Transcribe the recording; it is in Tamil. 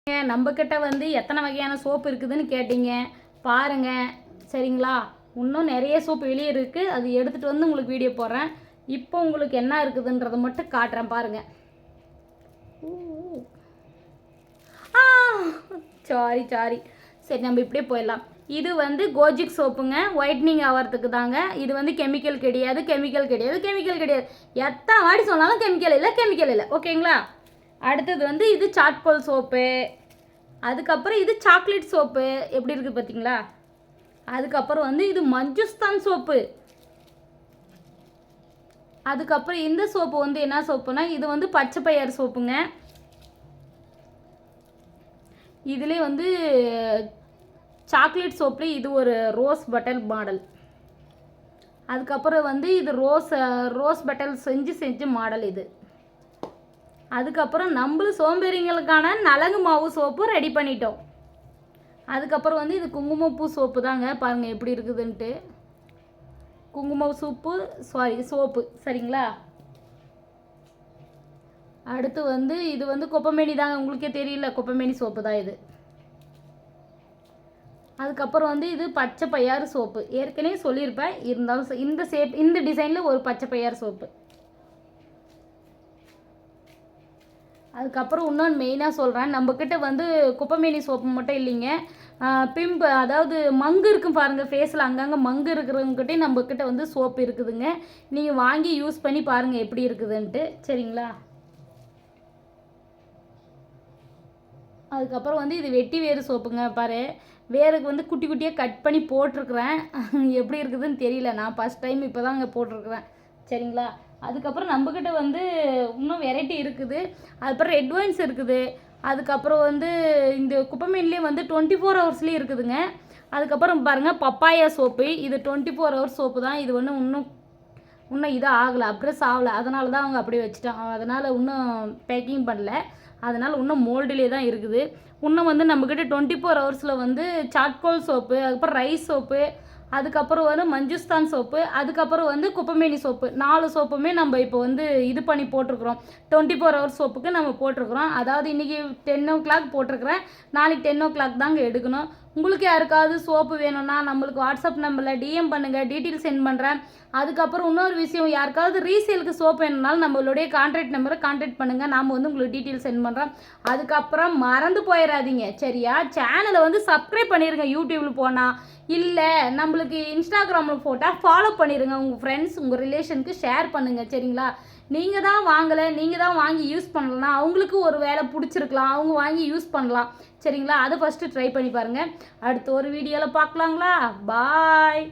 நம்மக்கிட்ட வந்து எத்தனை வகையான சோப்பு இருக்குதுன்னு கேட்டீங்க பாருங்கள். சரிங்களா, இன்னும் நிறைய சோப்பு வெளியே இருக்குது. அது எடுத்துகிட்டு வந்து உங்களுக்கு வீடியோ போடுறேன். இப்போ உங்களுக்கு என்ன இருக்குதுன்றதை மட்டும் காட்டுறேன் பாருங்கள். சாரி சரி, நம்ம இப்படியே போயிடலாம். இது வந்து கோஜிக் சோப்புங்க, ஒயிட்னிங் ஆகிறதுக்கு தாங்க. இது வந்து கெமிக்கல் கிடையாது. எத்தனை வாடி சொன்னாலும் கெமிக்கல் இல்லை. ஓகேங்களா. அடுத்தது வந்து இது சாட்போல் சோப்பு. அதுக்கப்புறம் இது சாக்லேட் சோப்பு எப்படி இருக்குது பார்த்தீங்களா. அதுக்கப்புறம் வந்து இது மஞ்சுஸ்தான் சோப்பு. அதுக்கப்புறம் இந்த சோப்பு வந்து என்ன சோப்புனா, இது வந்து பச்சை பயிர் சோப்புங்க. இதுலேயே வந்து சாக்லேட் சோப்பில் இது ஒரு ரோஸ் பட்டல் மாடல். அதுக்கப்புறம் வந்து இது ரோஸ் பட்டல் செஞ்சு மாடல் இது. அதுக்கப்புறம் நம்மளும் சோம்பேறிங்களுக்கான நலங்கு மாவு சோப்பு ரெடி பண்ணிட்டோம். அதுக்கப்புறம் வந்து இது குங்குமப்பூ சோப்பு தாங்க. பாருங்கள் எப்படி இருக்குதுன்ட்டு. குங்கும சோப்பு சரிங்களா. அடுத்து வந்து இது வந்து கொப்பமேனி தாங்க. உங்களுக்கே தெரியல, கொப்பமேனி சோப்பு தான் இது. அதுக்கப்புறம் வந்து இது பச்சை பயிறு சோப்பு. ஏற்கனவே சொல்லியிருப்பேன், இருந்தாலும் இந்த டிசைனில் ஒரு பச்சை பயிறு சோப்பு. அதுக்கப்புறம் இன்னொன்று மெயினாக சொல்கிறேன், நம்மக்கிட்ட வந்து குப்பமேனி சோப்பு மட்டும் இல்லைங்க. அதாவது மங்கு இருக்கும் பாருங்கள், ஃபேஸில் அங்கங்கே மங்கு இருக்கிறவங்ககிட்டே நம்மக்கிட்ட வந்து சோப்பு இருக்குதுங்க. நீங்கள் வாங்கி யூஸ் பண்ணி பாருங்கள் எப்படி இருக்குதுன்ட்டு. சரிங்களா. அதுக்கப்புறம் வந்து இது வெட்டி வேறு சோப்புங்க. பாரு, வேருக்கு வந்து குட்டி குட்டியாக கட் பண்ணி போட்டிருக்குறேன். எப்படி இருக்குதுன்னு தெரியல, நான் ஃபஸ்ட் டைம் இப்போ தான் அங்கே போட்டிருக்குறேன். சரிங்களா. அதுக்கப்புறம் நம்மக்கிட்ட வந்து இன்னும் வெரைட்டி இருக்குது. அதுக்கப்புறம் ரெட் ஒயின்ஸ் இருக்குது. அதுக்கப்புறம் வந்து இந்த குப்பமீன்லேயே வந்து 24 ஹவர்ஸ்லேயும் இருக்குதுங்க. அதுக்கப்புறம் பாருங்கள் பப்பாயா சோப்பு. இது 24 ஹவர்ஸ் சோப்பு தான். இது ஒன்றும் இன்னும் இதாக ஆகலை, அப்ரெஸ் ஆகலை. அதனால தான் அவங்க அப்படியே வச்சுட்டாங்க. அதனால் இன்னும் பேக்கிங் பண்ணல. அதனால் இன்னும் மோல்டிலே தான் இருக்குது. இன்னும் வந்து நம்மக்கிட்ட 24 ஹவர்ஸில் வந்து சாட்கோல் சோப்பு, அதுக்கப்புறம் ரைஸ் சோப்பு, அதுக்கப்புறம் வந்து மஞ்சுஸ்தான் சோப்பு, அதுக்கப்புறம் வந்து குப்பமேனி சோப்பு, 4 சோப்புமே நம்ம இப்போ வந்து இது பண்ணி போட்டிருக்கிறோம். 24 ஹவர்ஸ் சோப்புக்கு நம்ம போட்டிருக்கிறோம். அதாவது இன்றைக்கி 10 o'clock போட்டிருக்கிறேன், நாளைக்கு 10 o'clock தாங்க எடுக்கணும். உங்களுக்கு யாருக்காவது சோப்பு வேணும்னா நம்மளுக்கு வாட்ஸ்அப் நம்பரில் டிஎம் பண்ணுங்கள், டீட்டெயில் சென்ட் பண்ணுறேன். அதுக்கப்புறம் இன்னொரு விஷயம், யாருக்காவது ரீசேலுக்கு சோப்பு வேணும்னாலும் நம்மளுடைய கான்டாக்ட் நம்பரை கான்டாக்ட் பண்ணுங்கள், நாம் வந்து உங்களுக்கு டீட்டெயில் சென்ட் பண்ணுறோம். அதுக்கப்புறம் மறந்து போயிடாதீங்க சரியா, சேனலை வந்து சப்ஸ்கிரைப் பண்ணிடுங்க. யூடியூப்பில் போனால் இல்லை, நம்மளுக்கு இன்ஸ்டாகிராமில் போட்டால் ஃபாலோ பண்ணிடுங்க. உங்கள் ஃப்ரெண்ட்ஸ், உங்கள் ரிலேஷனுக்கு ஷேர் பண்ணுங்கள். சரிங்களா. நீங்கள் தான் வாங்கலை, நீங்கள் தான் வாங்கி யூஸ் பண்ணலன்னா அவங்களுக்கு ஒரு வேலை பிடிச்சிருக்கலாம், அவங்க வாங்கி யூஸ் பண்ணலாம். சரிங்களா. அதை ஃபஸ்ட்டு ட்ரை பண்ணி பாருங்கள். அடுத்த ஒரு வீடியோவில் பார்க்கலாங்களா. பாய்.